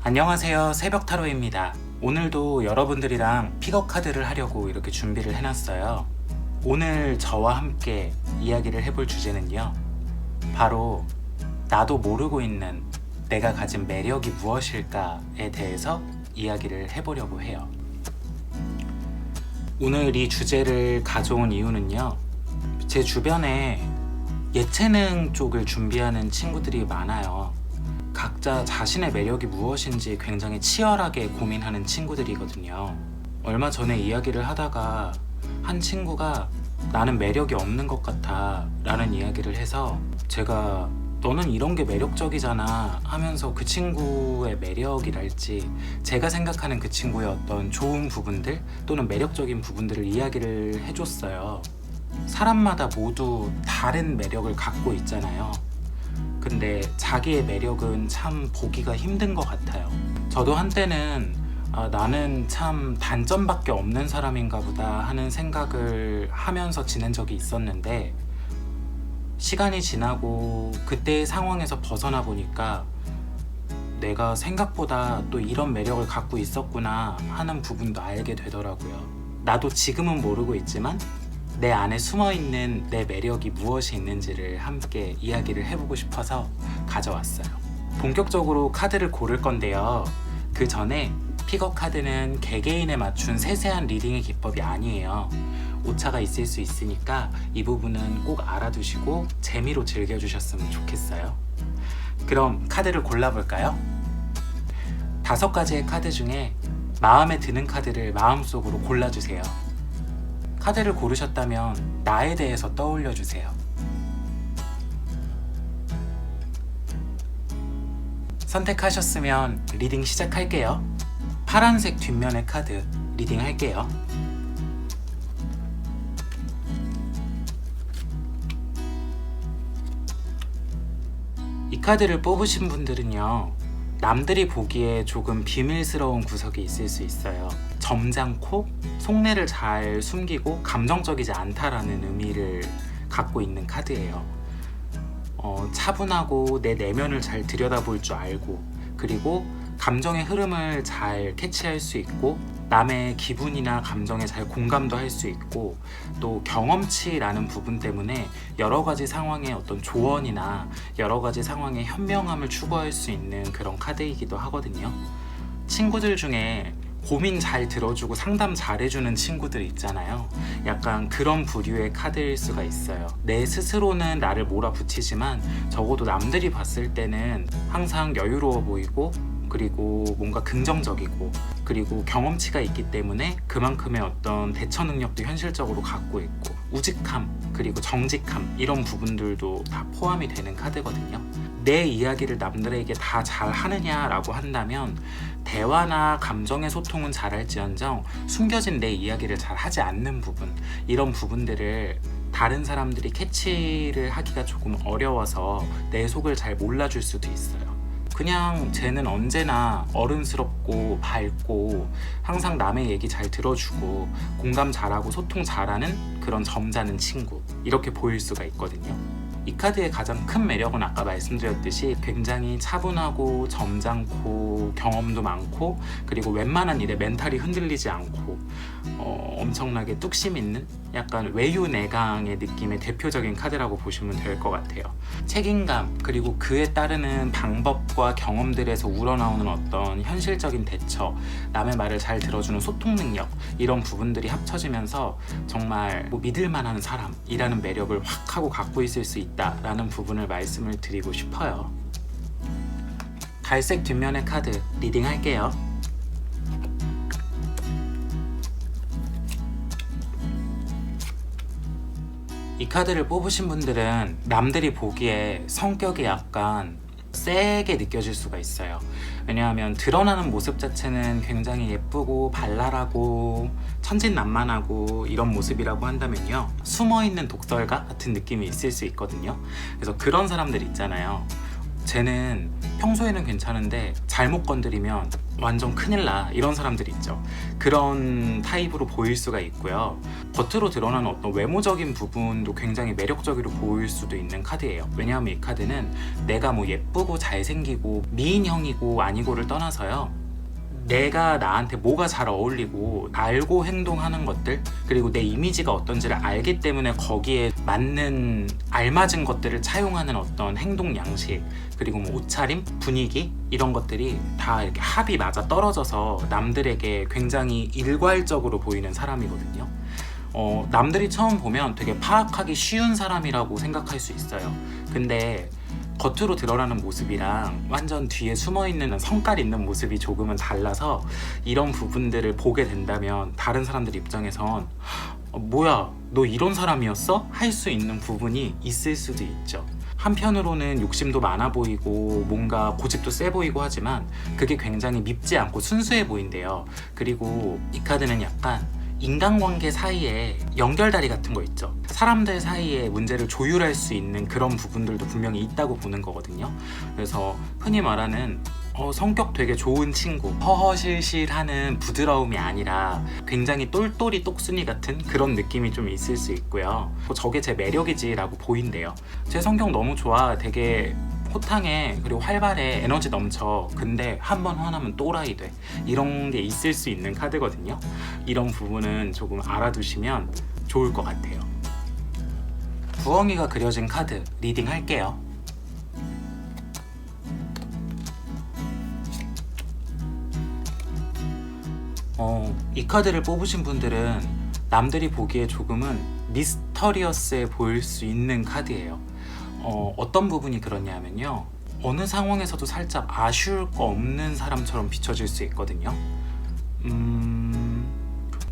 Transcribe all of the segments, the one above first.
안녕하세요, 새벽타로입니다. 오늘도 여러분들이랑 픽업 카드를 하려고 이렇게 준비를 해놨어요. 오늘 저와 함께 이야기를 해볼 주제는요, 바로 나도 모르고 있는 내가 가진 매력이 무엇일까에 대해서 이야기를 해보려고 해요. 오늘 이 주제를 가져온 이유는요, 제 주변에 예체능 쪽을 준비하는 친구들이 많아요. 각자 자신의 매력이 무엇인지 굉장히 치열하게 고민하는 친구들이거든요. 얼마 전에 이야기를 하다가 한 친구가 나는 매력이 없는 것 같아 라는 이야기를 해서 제가 너는 이런 게 매력적이잖아 하면서 그 친구의 매력이랄지 제가 생각하는 그 친구의 어떤 좋은 부분들 또는 매력적인 부분들을 이야기를 해줬어요. 사람마다 모두 다른 매력을 갖고 있잖아요. 근데 자기의 매력은 참 보기가 힘든 것 같아요. 저도 한때는 나는 참 단점밖에 없는 사람인가 보다 하는 생각을 하면서 지낸 적이 있었는데, 시간이 지나고 그때의 상황에서 벗어나 보니까 내가 생각보다 또 이런 매력을 갖고 있었구나 하는 부분도 알게 되더라고요. 나도 지금은 모르고 있지만 내 안에 숨어있는 내 매력이 무엇이 있는지를 함께 이야기를 해보고 싶어서 가져왔어요. 본격적으로 카드를 고를 건데요, 그 전에 픽업 카드는 개개인에 맞춘 세세한 리딩의 기법이 아니에요. 오차가 있을 수 있으니까 이 부분은 꼭 알아두시고 재미로 즐겨주셨으면 좋겠어요. 그럼 카드를 골라볼까요? 5가지의 카드 중에 마음에 드는 카드를 마음속으로 골라주세요. 카드를 고르셨다면 나에 대해서 떠올려 주세요. 선택하셨으면 리딩 시작할게요. 파란색 뒷면의 카드 리딩 할게요. 이 카드를 뽑으신 분들은요, 남들이 보기에 조금 비밀스러운 구석이 있을 수 있어요. 점잖고 속내를 잘 숨기고 감정적이지 않다라는 의미를 갖고 있는 카드예요. 차분하고 내 내면을 잘 들여다볼 줄 알고, 그리고 감정의 흐름을 잘 캐치할 수 있고, 남의 기분이나 감정에 잘 공감도 할 수 있고, 또 경험치라는 부분 때문에 여러 가지 상황의 어떤 조언이나 여러 가지 상황의 현명함을 추구할 수 있는 그런 카드이기도 하거든요. 친구들 중에 고민 잘 들어주고 상담 잘 해주는 친구들 있잖아요. 약간 그런 부류의 카드일 수가 있어요. 내 스스로는 나를 몰아붙이지만 적어도 남들이 봤을 때는 항상 여유로워 보이고, 그리고 뭔가 긍정적이고, 그리고 경험치가 있기 때문에 그만큼의 어떤 대처 능력도 현실적으로 갖고 있고, 우직함 그리고 정직함 이런 부분들도 다 포함이 되는 카드거든요. 내 이야기를 남들에게 다 잘 하느냐라고 한다면 대화나 감정의 소통은 잘할지언정 숨겨진 내 이야기를 잘 하지 않는 부분, 이런 부분들을 다른 사람들이 캐치를 하기가 조금 어려워서 내 속을 잘 몰라줄 수도 있어요. 그냥 쟤는 언제나 어른스럽고 밝고 항상 남의 얘기 잘 들어주고 공감 잘하고 소통 잘하는 그런 점잖은 친구, 이렇게 보일 수가 있거든요. 이 카드의 가장 큰 매력은 아까 말씀드렸듯이 굉장히 차분하고 점잖고 경험도 많고, 그리고 웬만한 일에 멘탈이 흔들리지 않고 엄청나게 뚝심 있는 약간 외유내강의 느낌의 대표적인 카드라고 보시면 될 것 같아요. 책임감 그리고 그에 따르는 방법과 경험들에서 우러나오는 어떤 현실적인 대처, 남의 말을 잘 들어주는 소통 능력, 이런 부분들이 합쳐지면서 정말 믿을만한 사람이라는 매력을 확 하고 갖고 있을 수 있다라는 부분을 말씀을 드리고 싶어요. 갈색 뒷면의 카드 리딩 할게요. 이 카드를 뽑으신 분들은 남들이 보기에 성격이 약간 세게 느껴질 수가 있어요. 왜냐하면 드러나는 모습 자체는 굉장히 예쁘고 발랄하고 천진난만하고 이런 모습이라고 한다면요, 숨어있는 독설가 같은 느낌이 있을 수 있거든요. 그래서 그런 사람들 있잖아요, 쟤는 평소에는 괜찮은데 잘못 건드리면 완전 큰일 나 이런 사람들 있죠. 그런 타입으로 보일 수가 있고요. 겉으로 드러나는 어떤 외모적인 부분도 굉장히 매력적으로 보일 수도 있는 카드예요. 왜냐하면 이 카드는 내가 뭐 예쁘고 잘생기고 미인형이고 아니고를 떠나서요, 내가 나한테 뭐가 잘 어울리고 알고 행동하는 것들, 그리고 내 이미지가 어떤지를 알기 때문에 거기에 맞는 알맞은 것들을 차용하는 어떤 행동 양식, 그리고 뭐 옷차림, 분위기 이런 것들이 다 이렇게 합이 맞아 떨어져서 남들에게 굉장히 일괄적으로 보이는 사람이거든요. 남들이 처음 보면 되게 파악하기 쉬운 사람이라고 생각할 수 있어요. 근데 겉으로 드러나는 모습이랑 완전 뒤에 숨어있는 성깔 있는 모습이 조금은 달라서 이런 부분들을 보게 된다면 다른 사람들 입장에선 뭐야 너 이런 사람이었어? 할 수 있는 부분이 있을 수도 있죠. 한편으로는 욕심도 많아 보이고 뭔가 고집도 세 보이고 하지만 그게 굉장히 밉지 않고 순수해 보인대요. 그리고 이 카드는 약간 인간관계 사이에 연결다리 같은 거 있죠. 사람들 사이에 문제를 조율할 수 있는 그런 부분들도 분명히 있다고 보는 거거든요. 그래서 흔히 말하는 성격 되게 좋은 친구, 허허실실하는 부드러움이 아니라 굉장히 똘똘이 똑순이 같은 그런 느낌이 좀 있을 수 있고요. 저게 제 매력이지 라고 보인대요. 제 성격 너무 좋아, 되게 호탕해, 그리고 활발해, 에너지 넘쳐. 근데 한 번 화나면 또라이 돼. 이런 게 있을 수 있는 카드거든요. 이런 부분은 조금 알아두시면 좋을 것 같아요. 부엉이가 그려진 카드 리딩 할게요. 이 카드를 뽑으신 분들은 남들이 보기에 조금은 미스터리어스해 보일 수 있는 카드예요. 어떤 부분이 그러냐면요, 어느 상황에서도 살짝 아쉬울 거 없는 사람처럼 비춰질 수 있거든요.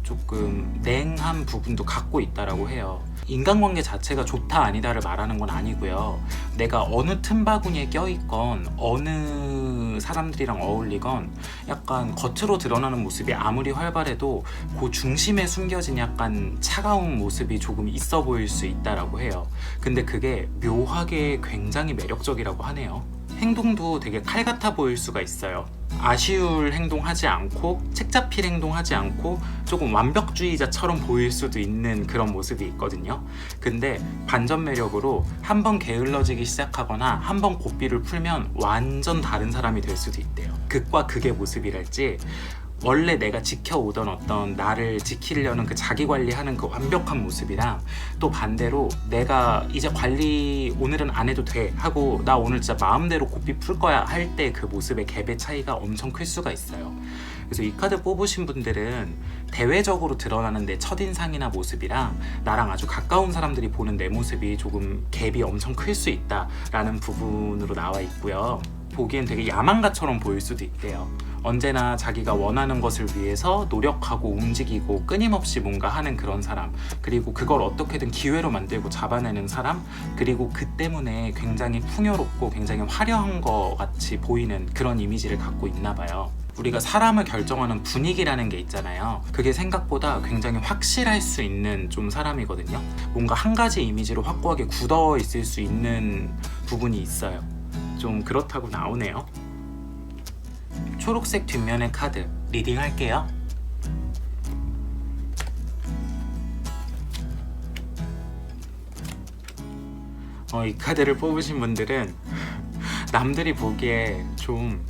조금 냉한 부분도 갖고 있다라고 해요. 인간관계 자체가 좋다 아니다를 말하는 건 아니고요. 내가 어느 틈바구니에 껴있건 어느 사람들이랑 어울리건 약간 겉으로 드러나는 모습이 아무리 활발해도 그 중심에 숨겨진 약간 차가운 모습이 조금 있어 보일 수 있다라고 해요. 근데 그게 묘하게 굉장히 매력적이라고 하네요. 행동도 되게 칼 같아 보일 수가 있어요. 아쉬울 행동하지 않고 책 잡힐 행동하지 않고 조금 완벽주의자처럼 보일 수도 있는 그런 모습이 있거든요. 근데 반전 매력으로 한번 게을러지기 시작하거나 한번 고삐를 풀면 완전 다른 사람이 될 수도 있대요. 극과 극의 모습이랄지, 원래 내가 지켜오던 어떤 나를 지키려는 그 자기 관리하는 그 완벽한 모습이랑 또 반대로 내가 이제 관리 오늘은 안 해도 돼 하고 나 오늘 진짜 마음대로 고삐 풀 거야 할 때 그 모습의 갭의 차이가 엄청 클 수가 있어요. 그래서 이 카드 뽑으신 분들은 대외적으로 드러나는 내 첫인상이나 모습이랑 나랑 아주 가까운 사람들이 보는 내 모습이 조금 갭이 엄청 클 수 있다라는 부분으로 나와 있고요. 보기엔 되게 야망가처럼 보일 수도 있대요. 언제나 자기가 원하는 것을 위해서 노력하고 움직이고 끊임없이 뭔가 하는 그런 사람, 그리고 그걸 어떻게든 기회로 만들고 잡아내는 사람, 그리고 그 때문에 굉장히 풍요롭고 굉장히 화려한 것 같이 보이는 그런 이미지를 갖고 있나 봐요. 우리가 사람을 결정하는 분위기라는 게 있잖아요. 그게 생각보다 굉장히 확실할 수 있는 좀 사람이거든요. 뭔가 한 가지 이미지로 확고하게 굳어 있을 수 있는 부분이 있어요. 좀 그렇다고 나오네요. 초록색 뒷면의 카드 리딩 할게요. 이 카드를 뽑으신 분들은 남들이 보기에 좀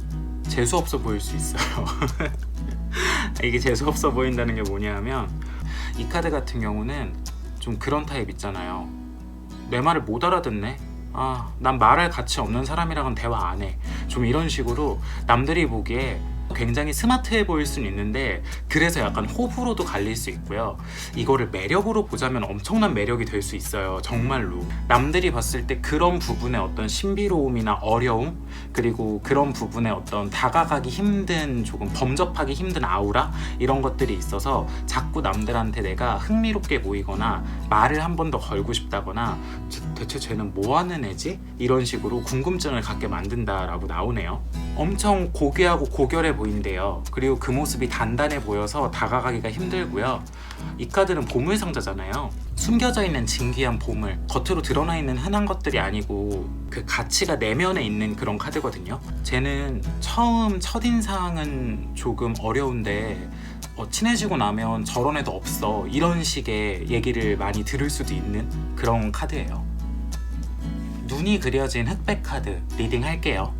재수없어 보일 수 있어요. 이게 재수없어 보인다는 게 뭐냐면, 이 카드 같은 경우는 좀 그런 타입 있잖아요. 내 말을 못 알아듣네? 난 말할 가치 없는 사람이랑은 대화 안 해. 좀 이런 식으로 남들이 보기에 굉장히 스마트해 보일 수는 있는데, 그래서 약간 호불호도 갈릴 수 있고요. 이거를 매력으로 보자면 엄청난 매력이 될 수 있어요. 정말로 남들이 봤을 때 그런 부분의 어떤 신비로움이나 어려움, 그리고 그런 부분의 어떤 다가가기 힘든, 조금 범접하기 힘든 아우라, 이런 것들이 있어서 자꾸 남들한테 내가 흥미롭게 보이거나 말을 한 번 더 걸고 싶다거나 대체 쟤는 뭐 하는 애지? 이런 식으로 궁금증을 갖게 만든다라고 나오네요. 엄청 고귀하고 고결해 보인대요. 그리고 그 모습이 단단해 보여서 다가가기가 힘들고요. 이 카드는 보물상자잖아요. 숨겨져 있는 진귀한 보물, 겉으로 드러나 있는 흔한 것들이 아니고 그 가치가 내면에 있는 그런 카드거든요. 쟤는 처음 첫인상은 조금 어려운데 친해지고 나면 저런 애도 없어, 이런 식의 얘기를 많이 들을 수도 있는 그런 카드예요. 눈이 그려진 흑백 카드 리딩 할게요.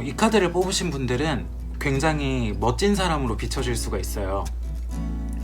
이 카드를 뽑으신 분들은 굉장히 멋진 사람으로 비춰질 수가 있어요.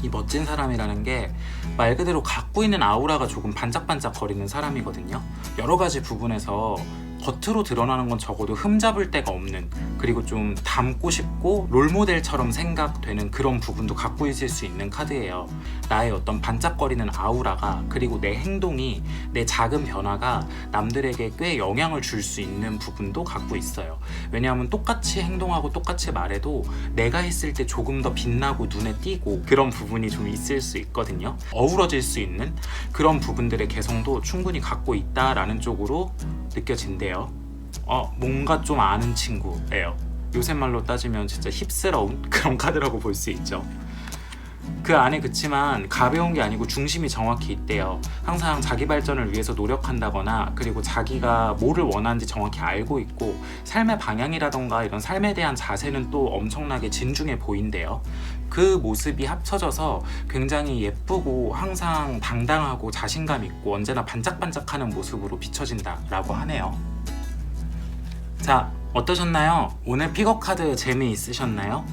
이 멋진 사람이라는 게 말 그대로 갖고 있는 아우라가 조금 반짝반짝 거리는 사람이거든요. 여러 가지 부분에서 겉으로 드러나는 건 적어도 흠잡을 데가 없는, 그리고 좀 닮고 싶고 롤모델처럼 생각되는 그런 부분도 갖고 있을 수 있는 카드예요. 나의 어떤 반짝거리는 아우라가, 그리고 내 행동이, 내 작은 변화가 남들에게 꽤 영향을 줄 수 있는 부분도 갖고 있어요. 왜냐하면 똑같이 행동하고 똑같이 말해도 내가 했을 때 조금 더 빛나고 눈에 띄고 그런 부분이 좀 있을 수 있거든요. 어우러질 수 있는 그런 부분들의 개성도 충분히 갖고 있다라는 쪽으로 느껴진대요. 뭔가 좀 아는 친구예요. 요새 말로 따지면 진짜 힙스러운 그런 카드라고 볼 수 있죠. 그 안에 그치만 가벼운 게 아니고 중심이 정확히 있대요. 항상 자기 발전을 위해서 노력한다거나, 그리고 자기가 뭐를 원하는지 정확히 알고 있고, 삶의 방향이라던가 이런 삶에 대한 자세는 또 엄청나게 진중해 보인대요. 그 모습이 합쳐져서 굉장히 예쁘고 항상 당당하고 자신감 있고 언제나 반짝반짝하는 모습으로 비춰진다라고 하네요. 자, 어떠셨나요? 오늘 픽업 카드 재미있으셨나요?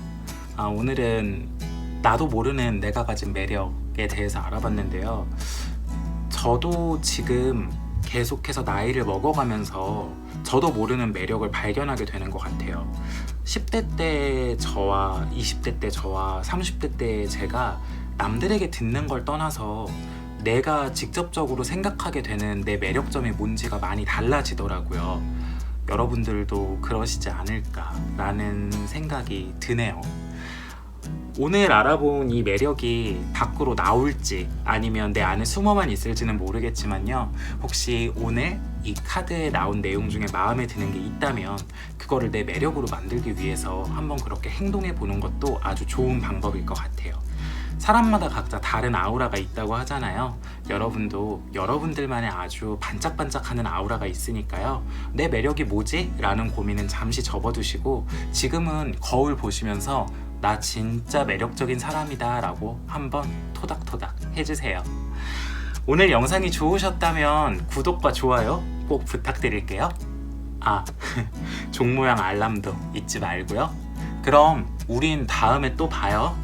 오늘은 나도 모르는 내가 가진 매력에 대해서 알아봤는데요. 저도 지금 계속해서 나이를 먹어가면서 저도 모르는 매력을 발견하게 되는 것 같아요. 10대 때 저와 20대 때 저와 30대 때 제가 남들에게 듣는 걸 떠나서 내가 직접적으로 생각하게 되는 내 매력점이 뭔지가 많이 달라지더라고요. 여러분들도 그러시지 않을까라는 생각이 드네요. 오늘 알아본 이 매력이 밖으로 나올지 아니면 내 안에 숨어만 있을지는 모르겠지만요, 혹시 오늘 이 카드에 나온 내용 중에 마음에 드는 게 있다면 그거를 내 매력으로 만들기 위해서 한번 그렇게 행동해 보는 것도 아주 좋은 방법일 것 같아요. 사람마다 각자 다른 아우라가 있다고 하잖아요. 여러분도 여러분들만의 아주 반짝반짝하는 아우라가 있으니까요. 내 매력이 뭐지? 라는 고민은 잠시 접어두시고 지금은 거울 보시면서 나 진짜 매력적인 사람이다 라고 한번 토닥토닥 해주세요. 오늘 영상이 좋으셨다면 구독과 좋아요 꼭 부탁드릴게요. 종 모양 알람도 잊지 말고요. 그럼 우린 다음에 또 봐요.